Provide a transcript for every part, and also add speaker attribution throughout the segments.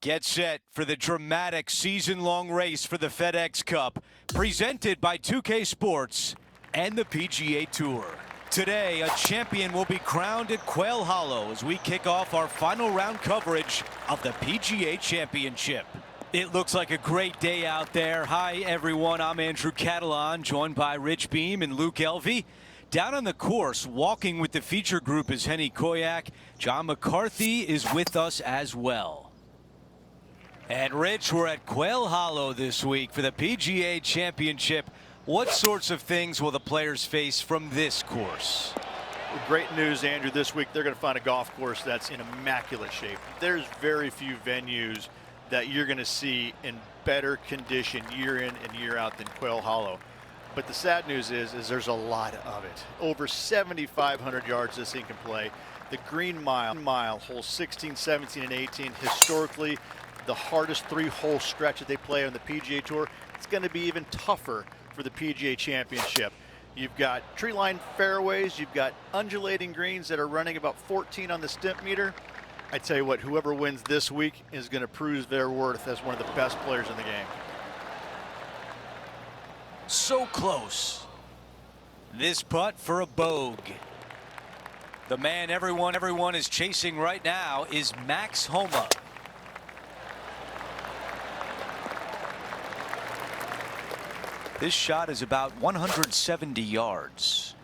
Speaker 1: Get set for the dramatic season-long race for the FedEx Cup, presented by 2K Sports and the PGA Tour. Today, a champion will be crowned at Quail Hollow as we kick off our final round coverage of the PGA Championship. It looks like a great day out there. Hi, everyone. I'm Andrew Catalan, joined by Rich Beam and Luke Elvey. Down on the course, walking with the feature group is Henny Koyak. John McCarthy is with us as well. And Rich, we're at Quail Hollow this week for the PGA Championship. What sorts of things will the players face from this course?
Speaker 2: Well, great news, Andrew. This week they're going to find a golf course that's in immaculate shape. There's very few venues that you're going to see in better condition year in and year out than Quail Hollow. But the sad news is there's a lot of it. Over 7,500 yards this thing can play. The Green Mile, holes 16, 17, and 18, historically the hardest three-hole stretch that they play on the PGA Tour. It's going to be even tougher for the PGA Championship. You've got tree-lined fairways, you've got undulating greens that are running about 14 on the stimp meter. I tell you what, whoever wins this week is going to prove their worth as one of the best players in the game.
Speaker 1: So close. This putt for a bogey. The man everyone is chasing right now is Max Homa. This shot is about 170 yards.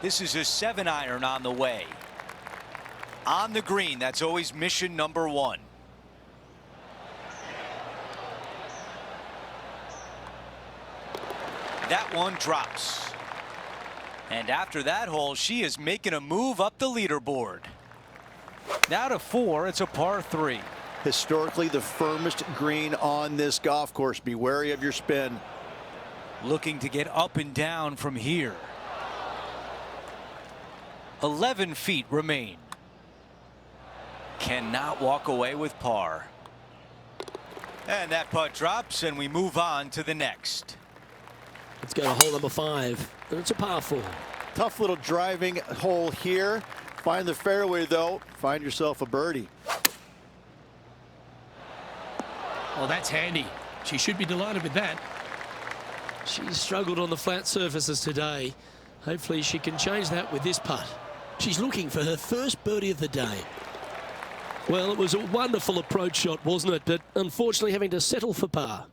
Speaker 1: This is a 7-iron on the way. On the green, that's always mission number one. That one drops. And after that hole, she is making a move up the leaderboard. Now to 4, it's a par 3.
Speaker 2: Historically the firmest green on this golf course. Be wary of your spin.
Speaker 1: Looking to get up and down from here. 11 feet remain. Cannot walk away with par. And that putt drops, and we move on to the next.
Speaker 3: Let's go to hole number 5. And it's a par 4.
Speaker 2: Tough little driving hole here. Find the fairway, though. Find yourself a birdie.
Speaker 4: Oh, that's handy. She should be delighted with that.
Speaker 3: She's struggled on the flat surfaces today. Hopefully she can change that with this putt. She's looking for her first birdie of the day. Well, it was a wonderful approach shot, wasn't it? But unfortunately having to settle for par.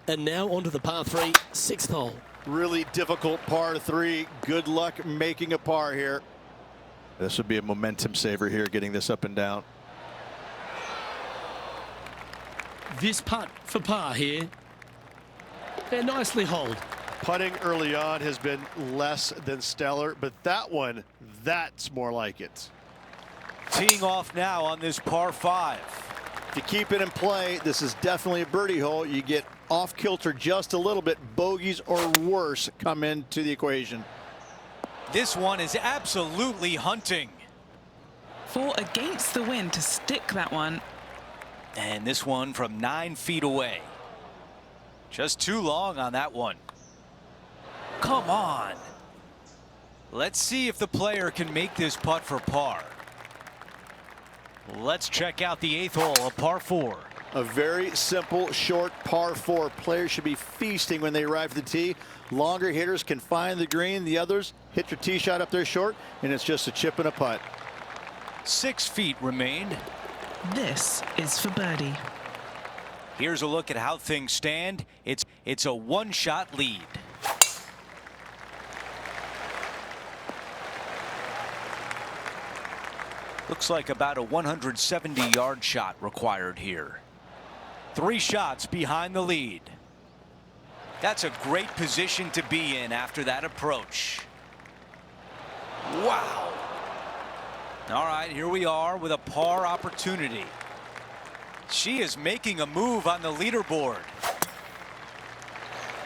Speaker 3: And now onto the par 3, 6th hole.
Speaker 2: Really difficult par 3. Good luck making a par here. This would be a momentum saver here, getting this up and down.
Speaker 4: This putt for par here. And nicely holed.
Speaker 2: Putting early on has been less than stellar, but that one, that's more like it.
Speaker 1: Teeing off now on this par 5.
Speaker 2: To keep it in play, this is definitely a birdie hole. You get off kilter just a little bit. Bogeys or worse come into the equation.
Speaker 1: This one is absolutely hunting.
Speaker 5: 4 against the wind to stick that one.
Speaker 1: And this one from 9 feet away. Just too long on that one. Come on. Let's see if the player can make this putt for par. Let's check out the 8th hole, a par 4.
Speaker 2: A very simple, short par 4. Players should be feasting when they arrive at the tee. Longer hitters can find the green. The others hit your tee shot up there short, and it's just a chip and a putt.
Speaker 1: 6 feet remain.
Speaker 5: This is for birdie.
Speaker 1: Here's a look at how things stand. It's a one-shot lead. Looks like about a 170-yard shot required here. 3 shots behind the lead. That's a great position to be in after that approach. Wow. All right, here we are with a par opportunity. She is making a move on the leaderboard.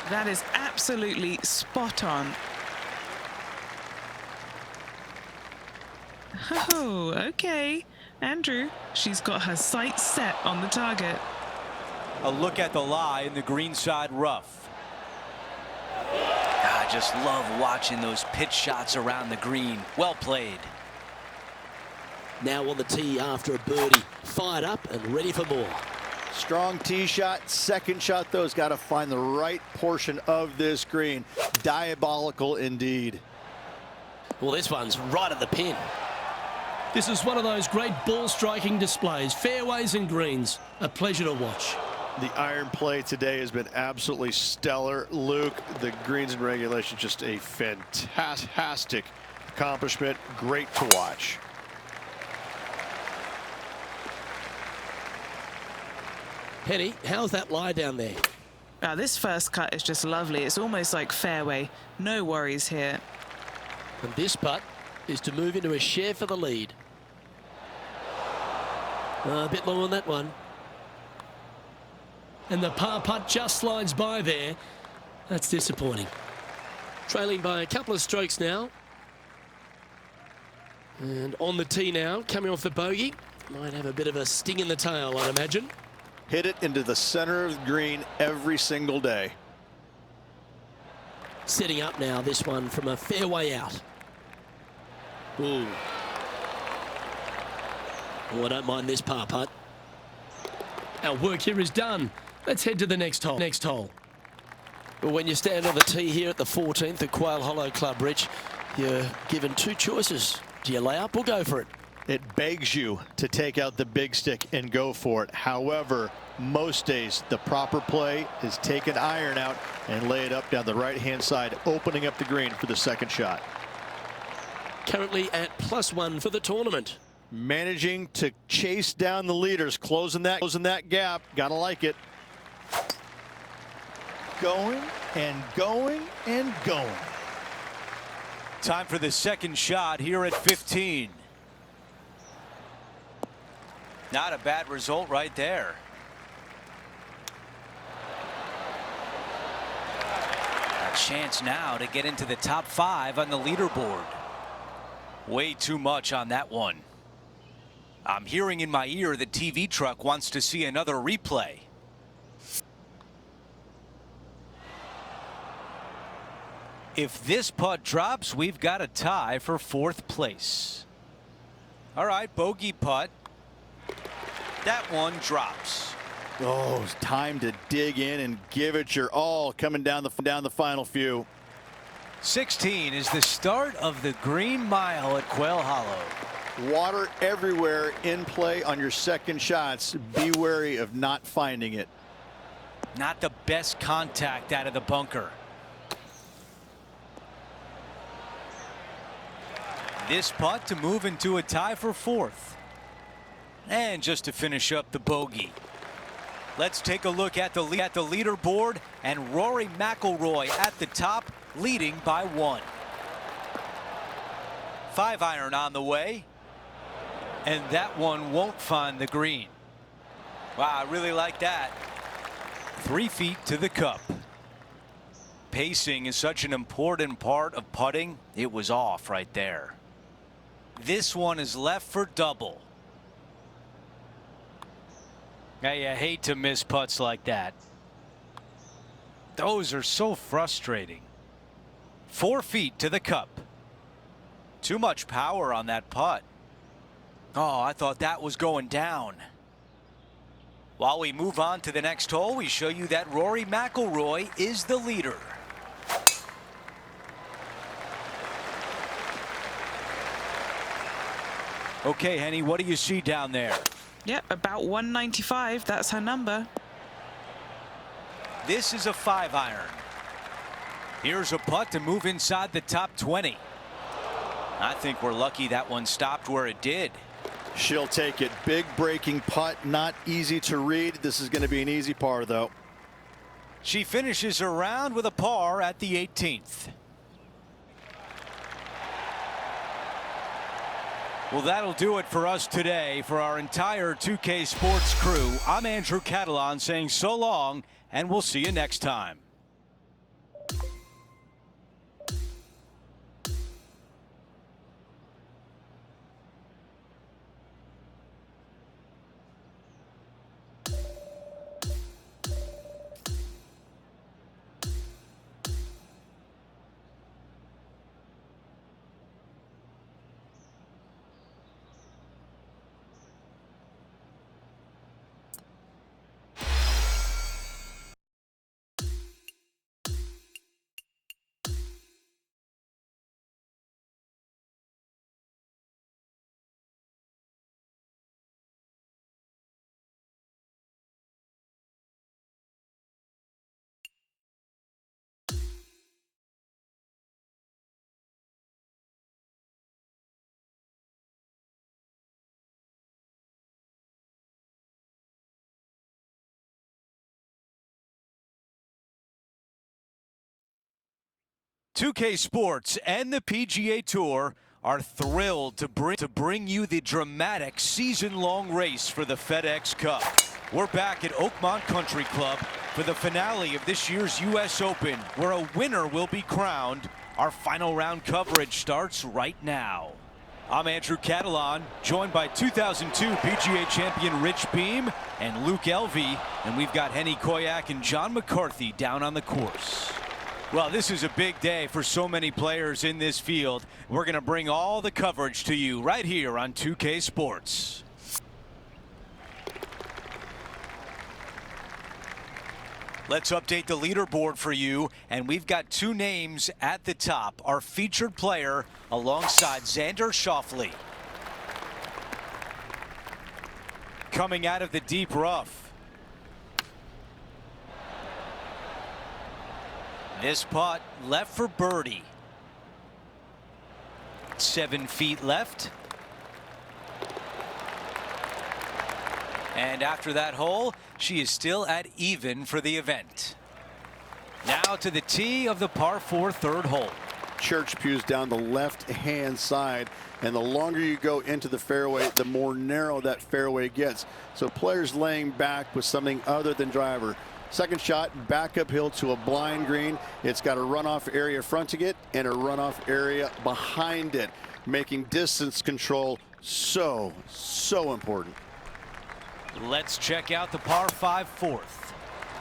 Speaker 5: That is absolutely spot on. Oh, okay. Andrew, she's got her sights set on the target.
Speaker 1: A look at the lie in the greenside rough. I just love watching those pitch shots around the green. Well played.
Speaker 3: Now on the tee after a birdie. Fired up and ready for more.
Speaker 2: Strong tee shot. Second shot, though, has got to find the right portion of this green. Diabolical indeed.
Speaker 3: Well, this one's right at the pin.
Speaker 4: This is one of those great ball striking displays. Fairways and greens. A pleasure to watch.
Speaker 2: The iron play today has been absolutely stellar. Luke, the greens and regulation, just a fantastic accomplishment. Great to watch.
Speaker 3: Penny, how's that lie down there?
Speaker 5: This first cut is just lovely. It's almost like fairway. No worries here.
Speaker 3: And this putt is to move into a share for the lead. A bit long on that one.
Speaker 4: And the par putt just slides by there. That's disappointing.
Speaker 3: Trailing by a couple of strokes now. And on the tee now, coming off the bogey. Might have a bit of a sting in the tail, I'd imagine.
Speaker 2: Hit it into the center of the green every single day.
Speaker 3: Setting up now, this one from a fairway out. Ooh. Oh, I don't mind this par putt.
Speaker 4: Our work here is done. Let's head to the next hole.
Speaker 3: Well, when you stand on the tee here at the 14th at Quail Hollow Club, Rich, you're given two choices. Do you lay up or go for it?
Speaker 2: It begs you to take out the big stick and go for it. However, most days the proper play is take an iron out and lay it up down the right-hand side, opening up the green for the second shot.
Speaker 3: Currently at +1 for the tournament.
Speaker 2: Managing to chase down the leaders, closing that gap. Gotta like it. Going and going and going.
Speaker 1: Time for the second shot here at 15. Not a bad result right there. A chance now to get into the top 5 on the leaderboard. Way too much on that one. I'm hearing in my ear the TV truck wants to see another replay. If this putt drops, we've got a tie for 4th place. All right, bogey putt. That one drops.
Speaker 2: Oh, it's time to dig in and give it your all, coming down the final few.
Speaker 1: 16 is the start of the Green Mile at Quail Hollow.
Speaker 2: Water everywhere in play on your second shots. Be wary of not finding it.
Speaker 1: Not the best contact out of the bunker. This putt to move into a tie for 4th. And just to finish up the bogey. Let's take a look at the leaderboard, and Rory McIlroy at the top, leading by 1. 5-iron on the way. And that one won't find the green. Wow, I really like that. 3 feet to the cup. Pacing is such an important part of putting. It was off right there. This one is left for double. I hate to miss putts like that. Those are so frustrating. 4 feet to the cup. Too much power on that putt. Oh, I thought that was going down. While we move on to the next hole, we show you that Rory McIlroy is the leader. Okay, Henny, what do you see down there?
Speaker 5: Yep, about 195. That's her number.
Speaker 1: This is a 5-iron. Here's a putt to move inside the top 20. I think we're lucky that one stopped where it did.
Speaker 2: She'll take it. Big breaking putt, not easy to read. This is going to be an easy par, though.
Speaker 1: She finishes her round with a par at the 18th. Well, that'll do it for us today. For our entire 2K Sports crew, I'm Andrew Catalan saying so long, and we'll see you next time. 2K Sports and the PGA Tour are thrilled to bring you the dramatic season-long race for the FedEx Cup. We're back at Oakmont Country Club for the finale of this year's U.S. Open, where a winner will be crowned. Our final round coverage starts right now. I'm Andrew Catalan, joined by 2002 PGA champion Rich Beem and Luke Elvey, and we've got Henny Koyak and John McCarthy down on the course. Well, this is a big day for so many players in this field. We're going to bring all the coverage to you right here on 2K Sports. Let's update the leaderboard for you, and we've got two names at the top. Our featured player alongside Xander Schauffele. Coming out of the deep rough. This putt left for birdie. 7 feet left. And after that hole, she is still at even for the event. Now to the tee of the par 4 third hole.
Speaker 6: Church pews down the left-hand side, and the longer you go into the fairway, the more narrow that fairway gets. So players laying back with something other than driver. Second shot back uphill to a blind green. It's got a runoff area fronting it and a runoff area behind it, making distance control so important.
Speaker 1: Let's check out the par 5 fourth.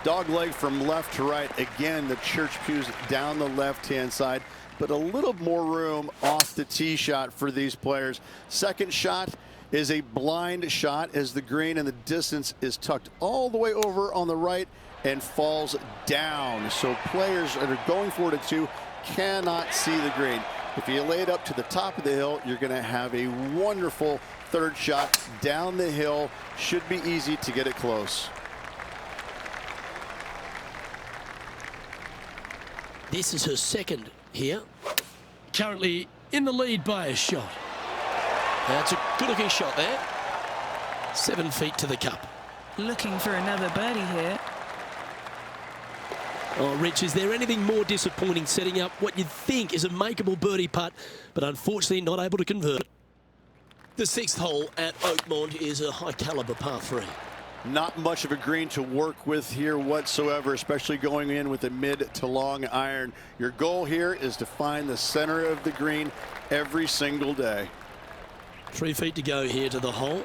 Speaker 6: Dog leg from left to right. Again, the church pews down the left-hand side, but a little more room off the tee shot for these players. Second shot is a blind shot as the green and the distance is tucked all the way over on the right and falls down. So players that are going for it at 2 cannot see the green. If you lay it up to the top of the hill, you're going to have a wonderful third shot down the hill. Should be easy to get it close.
Speaker 3: This is her second here.
Speaker 4: Currently in the lead by a shot.
Speaker 3: That's a good-looking shot there. 7 feet to the cup.
Speaker 5: Looking for another birdie here.
Speaker 3: Oh, Rich, is there anything more disappointing setting up what you'd think is a makeable birdie putt, but unfortunately not able to convert? The 6th hole at Oakmont is a high-caliber par 3.
Speaker 6: Not much of a green to work with here whatsoever, especially going in with a mid to long iron. Your goal here is to find the center of the green every single day.
Speaker 3: 3 feet to go here to the hole,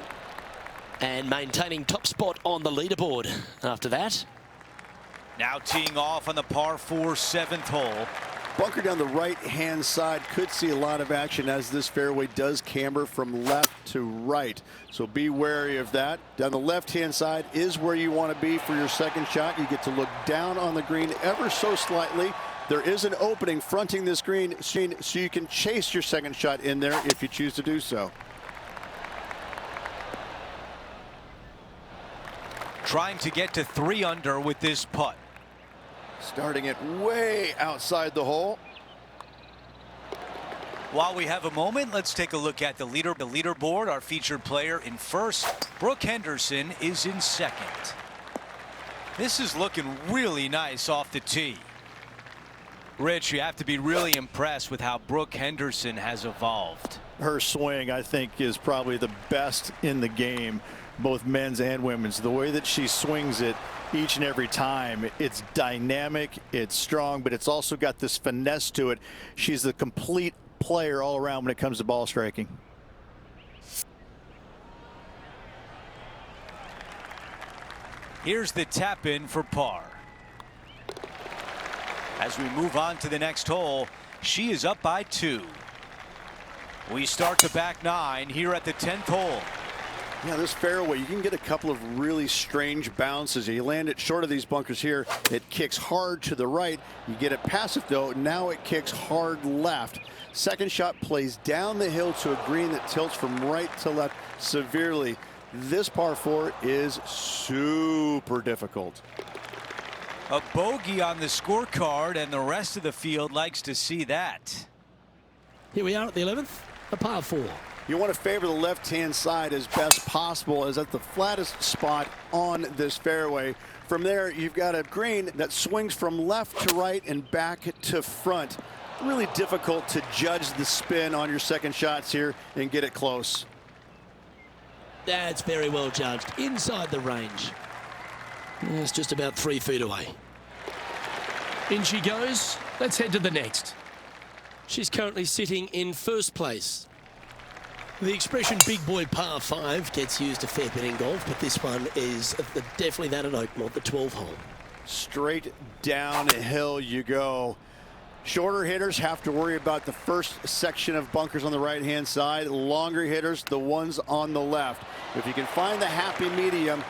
Speaker 3: and maintaining top spot on the leaderboard after that.
Speaker 1: Now teeing off on the par 4 7th hole.
Speaker 6: Bunker down the right-hand side could see a lot of action as this fairway does camber from left to right. So be wary of that. Down the left-hand side is where you want to be for your second shot. You get to look down on the green ever so slightly. There is an opening fronting this green, so you can chase your second shot in there if you choose to do so.
Speaker 1: Trying to get to 3 under with this putt.
Speaker 6: Starting it way outside the hole.
Speaker 1: While we have a moment, let's take a look at the leaderboard. Our featured player in first, Brooke Henderson, is in second. This is looking really nice off the tee. Rich, you have to be really impressed with how Brooke Henderson has evolved.
Speaker 2: Her swing, I think, is probably the best in the game, both men's and women's. The way that she swings it each and every time, it's dynamic, it's strong, but it's also got this finesse to it. She's the complete player all around when it comes to ball striking.
Speaker 1: Here's the tap in for par. As we move on to the next hole, she is up by 2. We start the back 9 here at the 10th hole.
Speaker 6: Yeah, this fairway, you can get a couple of really strange bounces. You land it short of these bunkers here, it kicks hard to the right. You get it past it though, now it kicks hard left. Second shot plays down the hill to a green that tilts from right to left severely. This par 4 is super difficult.
Speaker 1: A bogey on the scorecard, and the rest of the field likes to see that.
Speaker 3: Here we are at the 11th, a par 4.
Speaker 6: You want to favor the left-hand side as best possible, as at the flattest spot on this fairway. From there, you've got a green that swings from left to right and back to front. really difficult to judge the spin on your second shots here and get it close.
Speaker 3: That's very well judged. Inside the range. It's just about 3 feet away.
Speaker 4: In she goes. Let's head to the next.
Speaker 3: She's currently sitting in first place. The expression big boy par 5 gets used a fair bit in golf, but this one is definitely that at Oakmont, the 12th hole.
Speaker 6: Straight downhill you go. Shorter hitters have to worry about the first section of bunkers on the right-hand side. Longer hitters, the ones on the left. If you can find the happy medium,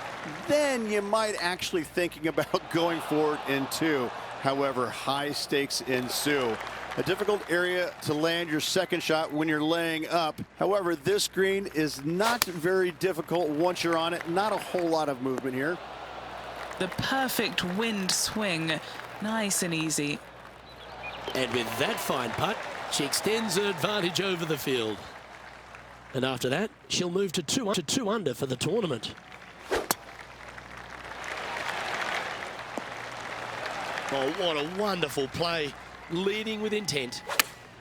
Speaker 6: then you might actually thinking about going for it in 2. However, high stakes ensue. A difficult area to land your second shot when you're laying up. However, this green is not very difficult once you're on it. Not a whole lot of movement here.
Speaker 5: The perfect wind swing. Nice and easy.
Speaker 3: And with that fine putt, she extends her advantage over the field. And after that, she'll move to 2 under for the tournament. Oh, what a wonderful play. Leading with intent.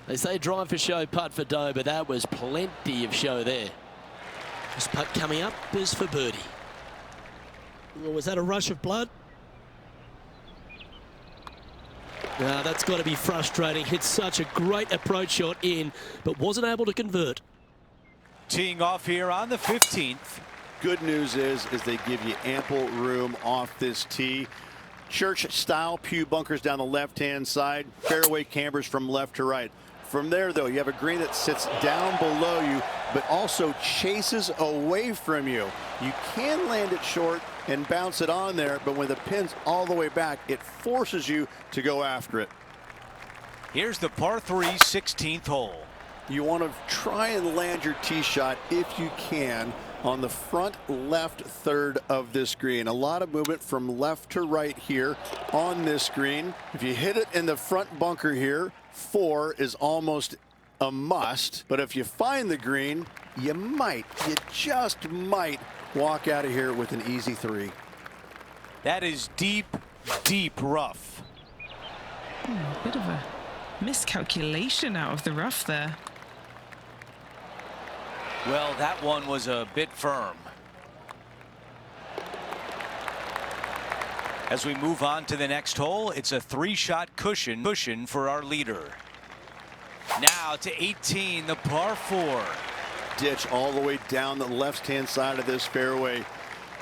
Speaker 3: They say drive for show, putt for dough, but that was plenty of show there. This putt coming up is for birdie. Or was that a rush of blood? That's got to be frustrating. Hit such a great approach shot in, but wasn't able to convert.
Speaker 1: Teeing off here on the 15th.
Speaker 6: Good news is they give you ample room off this tee. Church-style pew bunkers down the left-hand side. Fairway cambers from left to right. From there, though, you have a green that sits down below you, but also chases away from you. You can land it short and bounce it on there, but when the pin's all the way back, it forces you to go after it.
Speaker 1: Here's the par 3 16th hole.
Speaker 6: You want to try and land your tee shot if you can on the front left third of this green. A lot of movement from left to right here on this green. If you hit it in the front bunker here, 4 is almost a must. But if you find the green, you just might walk out of here with an easy 3.
Speaker 1: That is deep, deep rough.
Speaker 5: A bit of a miscalculation out of the rough there.
Speaker 1: Well, that one was a bit firm. As we move on to the next hole, it's a 3-shot cushion for our leader. Now to 18, the par 4.
Speaker 6: Ditch all the way down the left-hand side of this fairway.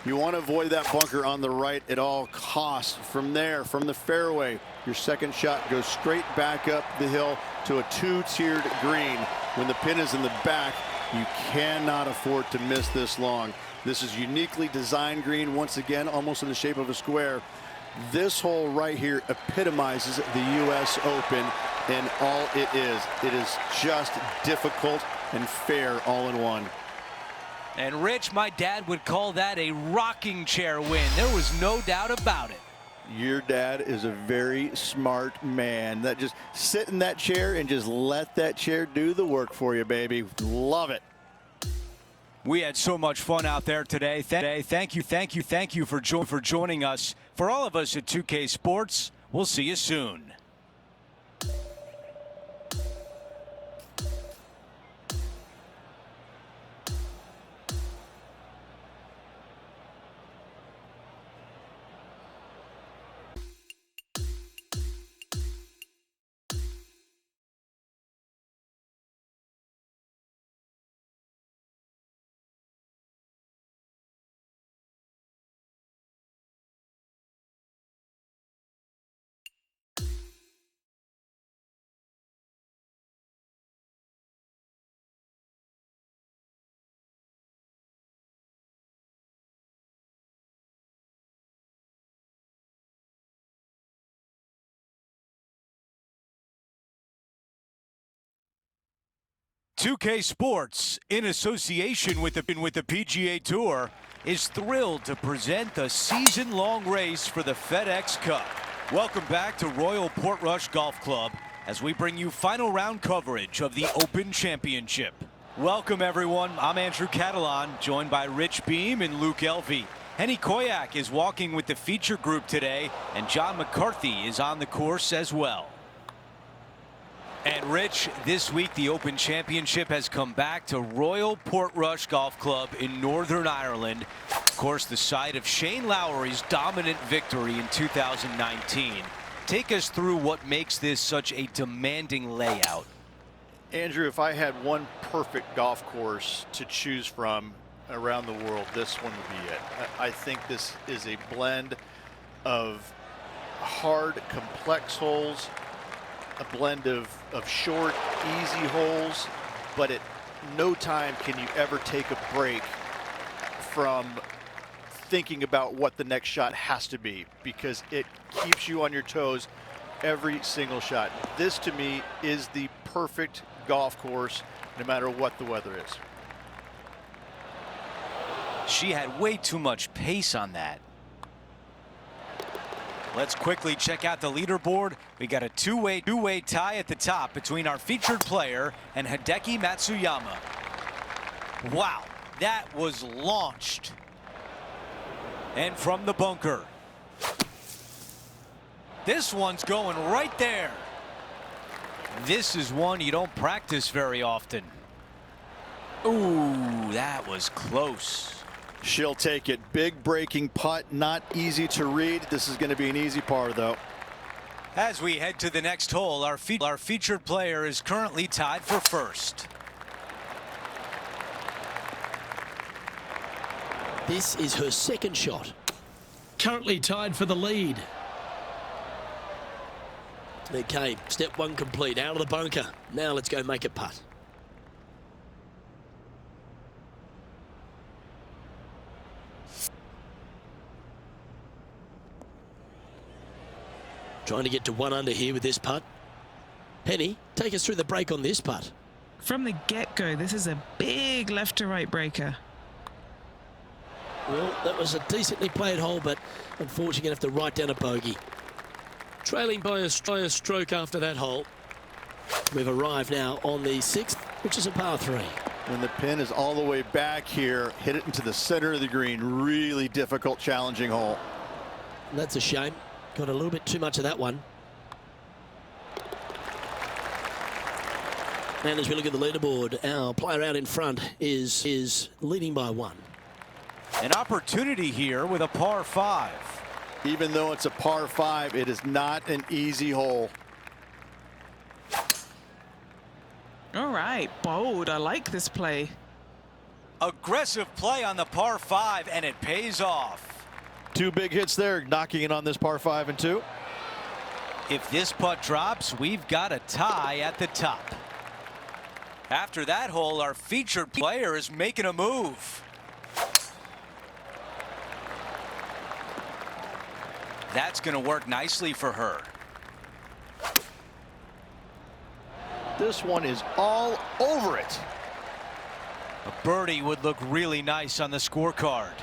Speaker 6: You want to avoid that bunker on the right at all costs. From there, from the fairway, your second shot goes straight back up the hill to a 2-tiered green. When the pin is in the back, you cannot afford to miss this long. This is uniquely designed green, once again, almost in the shape of a square. This hole right here epitomizes the U.S. Open in all it is. It is just difficult and fair all in one.
Speaker 1: And Rich, my dad would call that a rocking chair win. There was no doubt about it.
Speaker 6: Your dad is a very smart man. That just sit in that chair and just let that chair do the work for you, baby. Love it.
Speaker 1: We had so much fun out there today. Thank you for joining us. For all of us at 2K Sports, we'll see you soon. .2K Sports, in association with the PGA Tour, is thrilled to present the season-long race for the FedEx Cup. Welcome back to Royal Portrush Golf Club as we bring you final round coverage of the Open Championship. Welcome, everyone. I'm Andrew Catalan, joined by Rich Beam and Luke Elvey. Henny Koyak is walking with the feature group today, and John McCarthy is on the course as well. And Rich, this week the Open Championship has come back to Royal Portrush Golf Club in Northern Ireland. Of course, the site of Shane Lowry's dominant victory in 2019. Take us through what makes this such a demanding layout.
Speaker 2: Andrew, if I had one perfect golf course to choose from around the world, this one would be it. I think this is a blend of hard, complex holes, a blend of short, easy holes, but at no time can you ever take a break from thinking about what the next shot has to be, because it keeps you on your toes every single shot. This, to me, is the perfect golf course, no matter what the weather is.
Speaker 1: She had way too much pace on that. Let's quickly check out the leaderboard. We got a two-way tie at the top between our featured player and Hideki Matsuyama. Wow, that was launched. And from the bunker. This one's going right there. This is one you don't practice very often. Ooh, that was close.
Speaker 6: She'll take it. Big breaking putt, not easy to read. This is going to be an easy par, though.
Speaker 1: As we head to the next hole, our featured player is currently tied for first.
Speaker 3: This is her second shot.
Speaker 4: Currently tied for the lead.
Speaker 3: Okay, step one complete, out of the bunker. Now let's go make a putt. Trying to get to 1 under here with this putt. Penny, take us through the break on this putt.
Speaker 5: From the get-go, this is a big left to right breaker.
Speaker 3: Well, that was a decently played hole, but unfortunately going to have to write down a bogey. Trailing by a stroke after that hole. We've arrived now on the 6th, which is a par 3.
Speaker 6: When the pin is all the way back here, hit it into the center of the green. Really difficult, challenging hole.
Speaker 3: And that's a shame. Got a little bit too much of that one. And as we look at the leaderboard, our player out in front is leading by 1.
Speaker 1: An opportunity here with a par 5.
Speaker 6: Even though it's a par 5, it is not an easy hole.
Speaker 5: All right, bold. I like this play.
Speaker 1: Aggressive play on the par 5, and it pays off.
Speaker 2: 2 big hits there, knocking in on this par 5 and 2.
Speaker 1: If this putt drops, we've got a tie at the top. After that hole, our featured player is making a move. That's going to work nicely for her.
Speaker 2: This one is all over it.
Speaker 1: A birdie would look really nice on the scorecard.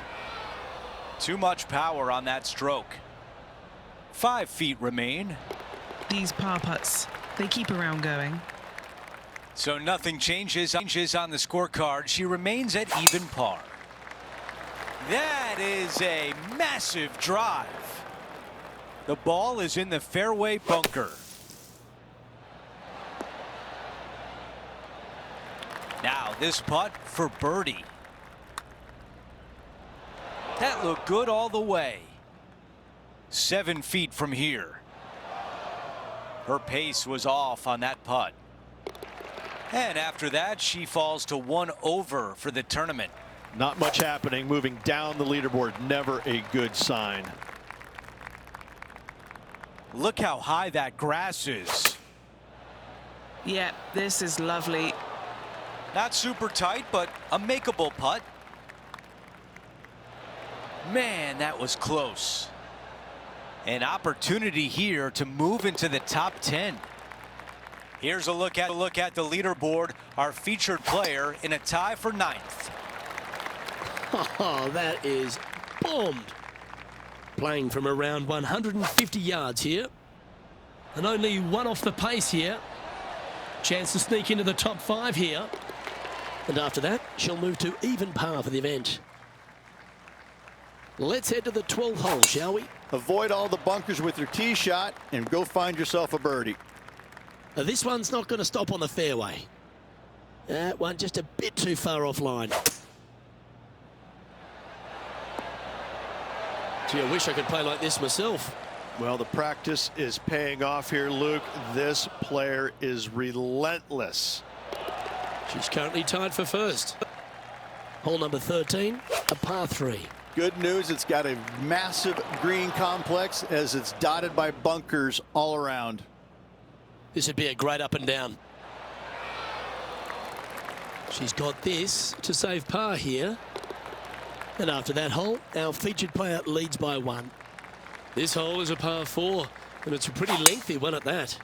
Speaker 1: Too much power on that stroke. 5 feet remain.
Speaker 5: These par putts, they keep around going.
Speaker 1: So nothing changes on the scorecard. She remains at even par. That is a massive drive. The ball is in the fairway bunker. Now this putt for birdie. That looked good all the way. 7 feet from here. Her pace was off on that putt. And after that, she falls to 1 over for the tournament.
Speaker 2: Not much happening, moving down the leaderboard, never a good sign.
Speaker 1: Look how high that grass is.
Speaker 5: Yeah, this is lovely.
Speaker 1: Not super tight, but a makeable putt. Man, that was close. An opportunity here to move into the top 10. Here's a look at the leaderboard. Our featured player in a tie for 9th.
Speaker 3: Oh, that is bombed. Playing from around 150 yards here.
Speaker 4: And only 1 off the pace here. Chance to sneak into the top 5 here.
Speaker 3: And after that, she'll move to even par for the event. Let's head to the 12th hole, shall we?
Speaker 6: Avoid all the bunkers with your tee shot and go find yourself a birdie.
Speaker 3: This one's not going to stop on the fairway. That one just a bit too far offline. Gee, I wish I could play like this myself.
Speaker 2: Well, the practice is paying off here, Luke. This player is relentless.
Speaker 3: She's currently tied for first. Hole number 13, a par 3.
Speaker 6: Good news, it's got a massive green complex as it's dotted by bunkers all around.
Speaker 3: This would be a great up and down. She's got this to save par here. And after that hole, our featured player leads by 1. This hole is a par 4, and it's a pretty lengthy one at that.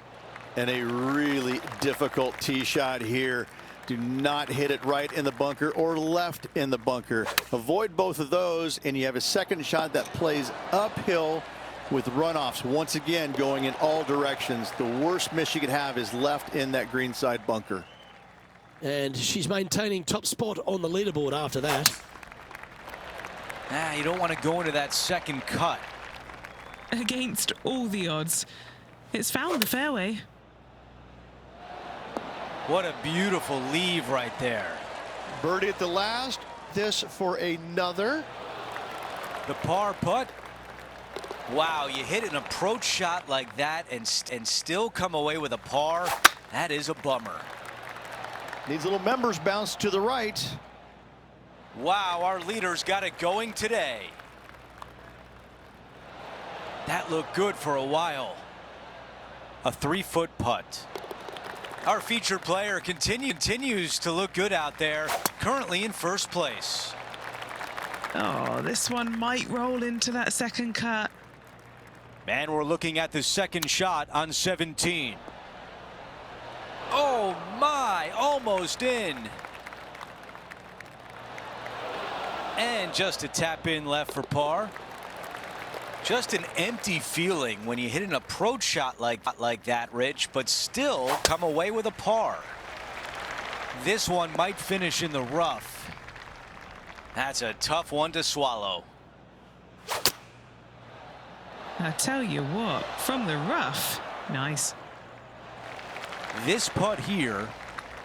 Speaker 6: And a really difficult tee shot here. Do not hit it right in the bunker or left in the bunker. Avoid both of those, and you have a second shot that plays uphill with runoffs. Once again, going in all directions. The worst miss you could have is left in that greenside bunker.
Speaker 3: And she's maintaining top spot on the leaderboard after that.
Speaker 1: You don't want to go into that second cut.
Speaker 5: Against all the odds, it's found the fairway.
Speaker 1: What a beautiful leave right there.
Speaker 2: Birdie at the last. This for another.
Speaker 1: The par putt. Wow, you hit an approach shot like that and still come away with a par. That is a bummer.
Speaker 2: Needs a little members bounce to the right.
Speaker 1: Wow, our leaders got it going today. That looked good for a while. A 3-foot putt. Our featured player continues to look good out there, currently in first place.
Speaker 5: Oh, this one might roll into that second cut.
Speaker 1: And we're looking at the second shot on 17. Oh my, almost in. And just a tap in left for par. Just an empty feeling when you hit an approach shot like that, Rich, but still come away with a par. This one might finish in the rough. That's a tough one to swallow.
Speaker 5: I tell you what, from the rough, nice.
Speaker 1: This putt here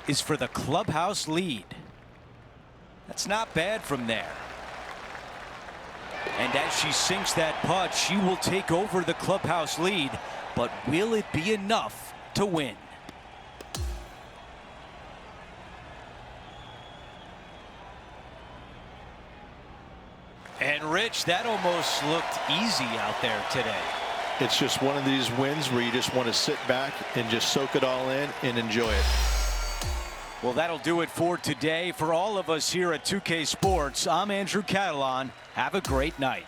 Speaker 1: is for the clubhouse lead. That's not bad from there. And as she sinks that putt, she will take over the clubhouse lead, but will it be enough to win? And Rich, that almost looked easy out there today.
Speaker 2: It's just one of these wins where you just want to sit back and just soak it all in and enjoy it.
Speaker 1: Well, that'll do it for today. For all of us here at 2K Sports, I'm Andrew Catalan. Have a great night.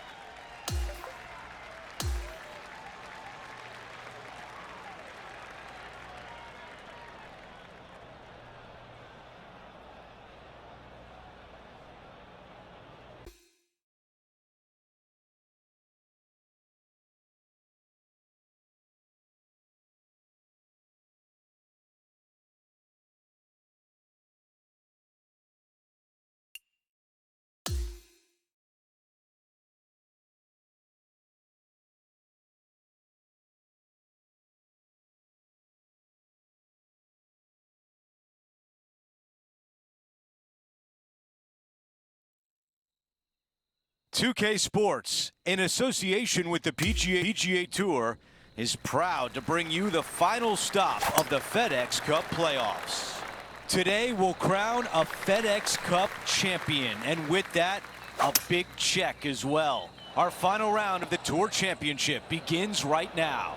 Speaker 1: .2K Sports, in association with the PGA Tour, is proud to bring you the final stop of the FedEx Cup playoffs. Today we'll crown a FedEx Cup champion, and with that, a big check as well. Our final round of the Tour Championship begins right now.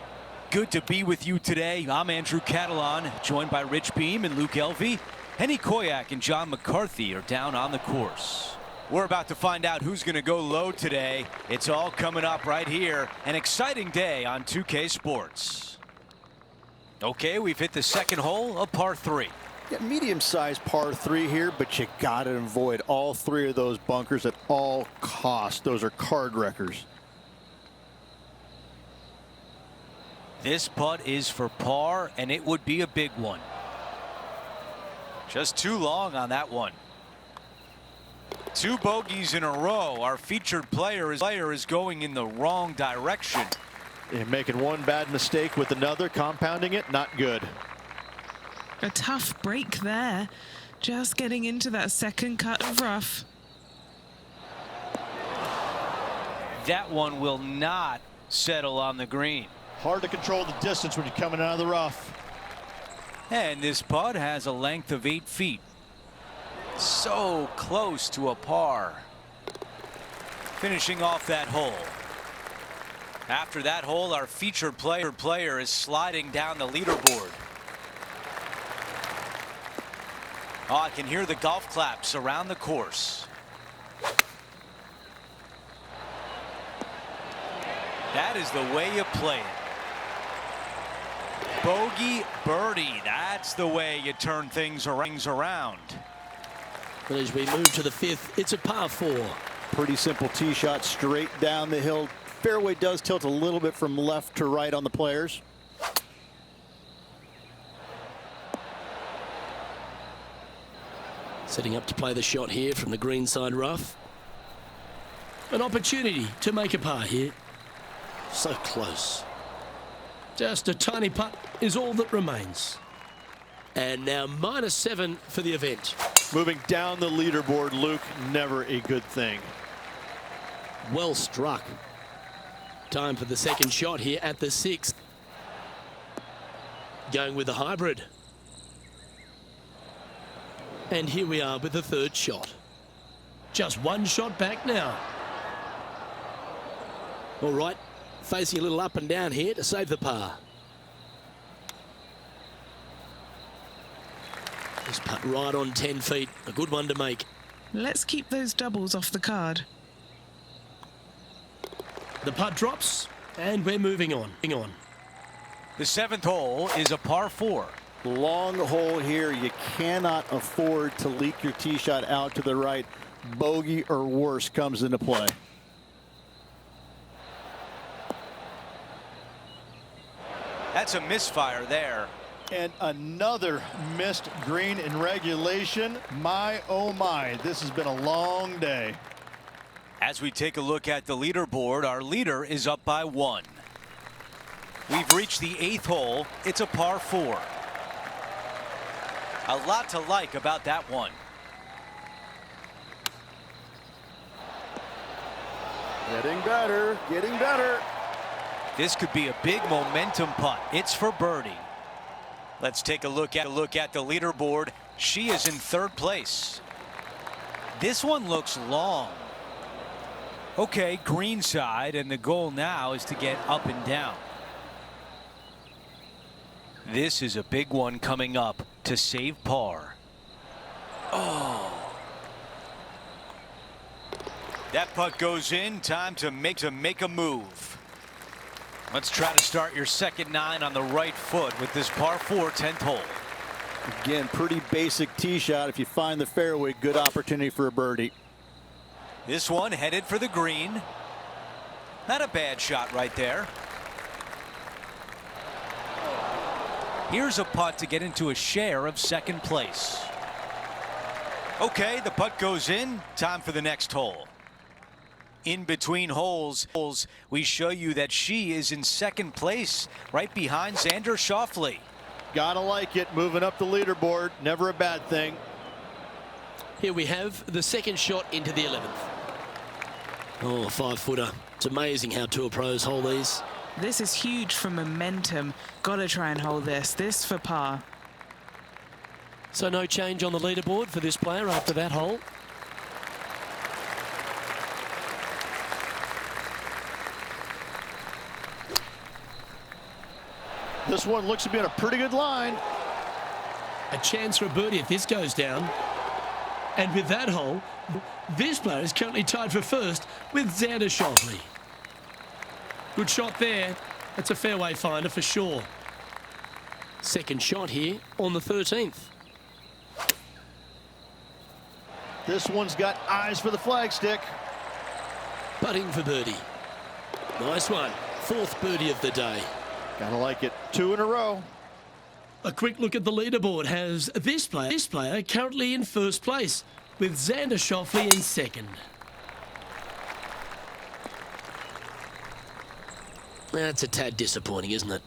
Speaker 1: Good to be with you today. I'm Andrew Catalan, joined by Rich Beam and Luke Elvey. Henny Koyak and John McCarthy are down on the course. We're about to find out who's going to go low today. It's all coming up right here. An exciting day on 2K Sports. Okay, we've hit the second hole, a par 3.
Speaker 6: Yeah, medium-sized par 3 here, but you got to avoid all 3 of those bunkers at all costs. Those are card wreckers.
Speaker 1: This putt is for par, and it would be a big one. Just too long on that one. 2 bogeys in a row. Our featured player is going in the wrong direction.
Speaker 2: And making one bad mistake with another, compounding it, not good.
Speaker 5: A tough break there. Just getting into that second cut of rough.
Speaker 1: That one will not settle on the green.
Speaker 2: Hard to control the distance when you're coming out of the rough.
Speaker 1: And this putt has a length of 8 feet. So close to a par. Finishing off that hole. After that hole, our featured player is sliding down the leaderboard. Oh, I can hear the golf claps around the course. That is the way you play it. Bogey, birdie. That's the way you turn things around.
Speaker 3: But as we move to the 5th, it's a par 4.
Speaker 6: Pretty simple tee shot straight down the hill. Fairway does tilt a little bit from left to right on the players.
Speaker 3: Setting up to play the shot here from the greenside rough. An opportunity to make a par here. So close. Just a tiny putt is all that remains. And now -7 for the event.
Speaker 2: Moving down the leaderboard, Luke, never a good thing.
Speaker 3: Well struck. Time for the second shot here at the 6th. Going with the hybrid. And here we are with the 3rd shot. Just one shot back now. All right, facing a little up and down here to save the par. This putt right on 10 feet. A good one to make.
Speaker 5: Let's keep those doubles off the card.
Speaker 4: The putt drops, and we're moving on.
Speaker 1: The 7th hole is a par 4.
Speaker 6: Long hole here. You cannot afford to leak your tee shot out to the right. Bogey or worse comes into play.
Speaker 1: That's a misfire there.
Speaker 2: And another missed green in regulation. My, oh my, this has been a long day.
Speaker 1: As we take a look at the leaderboard, our leader is up by 1. We've reached the 8th hole. It's a par 4. A lot to like about that one.
Speaker 6: Getting better, getting better.
Speaker 1: This could be a big momentum putt. It's for birdie. Let's take a look at the leaderboard. She is in 3rd place. This one looks long. Okay, green side, and the goal now is to get up and down. This is a big one coming up to save par. Oh. That putt goes in. Time to make a move. Let's try to start your second 9 on the right foot with this par 4 10th hole.
Speaker 6: Again, pretty basic tee shot. If you find the fairway, good opportunity for a birdie.
Speaker 1: This one headed for the green. Not a bad shot right there. Here's a putt to get into a share of 2nd place. Okay, the putt goes in. Time for the next hole. In between holes, we show you that she is in 2nd place, right behind Xander Schauffele.
Speaker 2: Gotta like it, moving up the leaderboard, never a bad thing.
Speaker 3: Here we have the 2nd shot into the 11th. Oh, 5-footer. It's amazing how tour pros hold these.
Speaker 5: This is huge for momentum. Gotta try and hold this. This for par.
Speaker 3: So no change on the leaderboard for this player after that hole.
Speaker 2: This one looks to be on a pretty good line.
Speaker 4: A chance for a birdie if this goes down. And with that hole, this player is currently tied for 1st with Xander Schauffele. Good shot there. That's a fairway finder for sure.
Speaker 3: 2nd shot here on the 13th.
Speaker 2: This one's got eyes for the flagstick.
Speaker 3: Putting for birdie. Nice one. 4th birdie of the day.
Speaker 2: Gotta like it. 2 in a row.
Speaker 4: A quick look at the leaderboard has this player currently in 1st place with Xander Schauffele in 2nd.
Speaker 3: That's a tad disappointing, isn't it?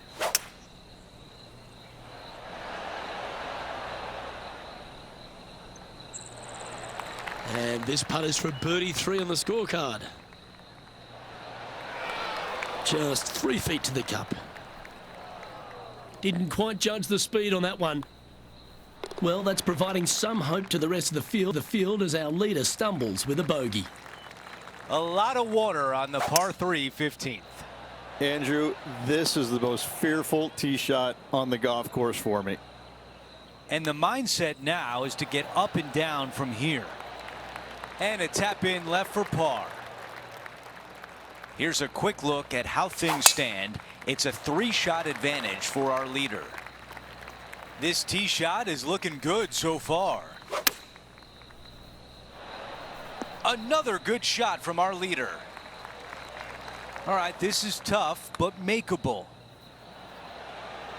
Speaker 3: This putt is for birdie 3 on the scorecard. Just 3 feet to the cup. Didn't quite judge the speed on that one. Well, that's providing some hope to the rest of the field as our leader stumbles with a bogey.
Speaker 1: A lot of water on the par 3 15th.
Speaker 6: Andrew, this is the most fearful tee shot on the golf course for me.
Speaker 1: And the mindset now is to get up and down from here. And a tap in left for par. Here's a quick look at how things stand. It's a 3-shot advantage for our leader. This tee shot is looking good so far. Another good shot from our leader. All right, this is tough, but makeable.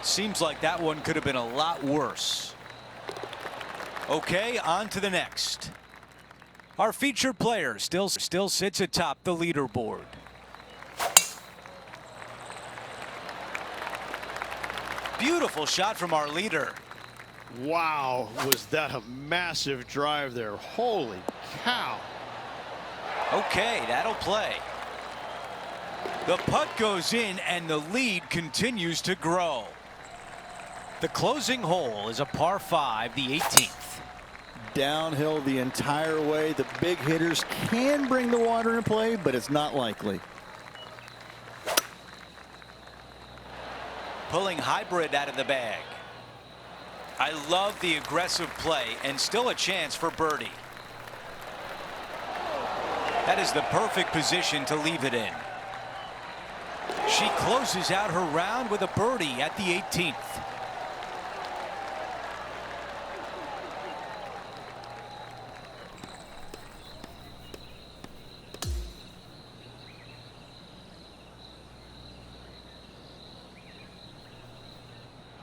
Speaker 1: Seems like that one could have been a lot worse. Okay, on to the next. Our featured player still sits atop the leaderboard. Beautiful shot from our leader.
Speaker 2: Wow, was that a massive drive there. Holy cow.
Speaker 1: Okay, that'll play. The putt goes in and the lead continues to grow. The closing hole is a par 5, the 18th.
Speaker 6: Downhill the entire way. The big hitters can bring the water into play, but it's not likely.
Speaker 1: Pulling hybrid out of the bag. I love the aggressive play and still a chance for birdie. That is the perfect position to leave it in. She closes out her round with a birdie at the 18th.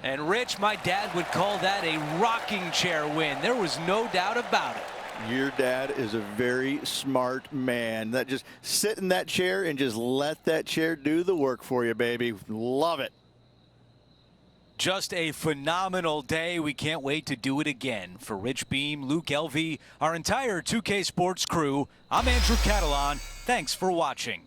Speaker 1: And Rich, my dad would call that a rocking chair win. There was no doubt about it.
Speaker 6: Your dad is a very smart man. That just sit in that chair and just let that chair do the work for you, baby. Love it.
Speaker 1: Just a phenomenal day. We can't wait to do it again. For Rich Beam, Luke Elvey, our entire 2K Sports crew, I'm Andrew Catalan. Thanks for watching.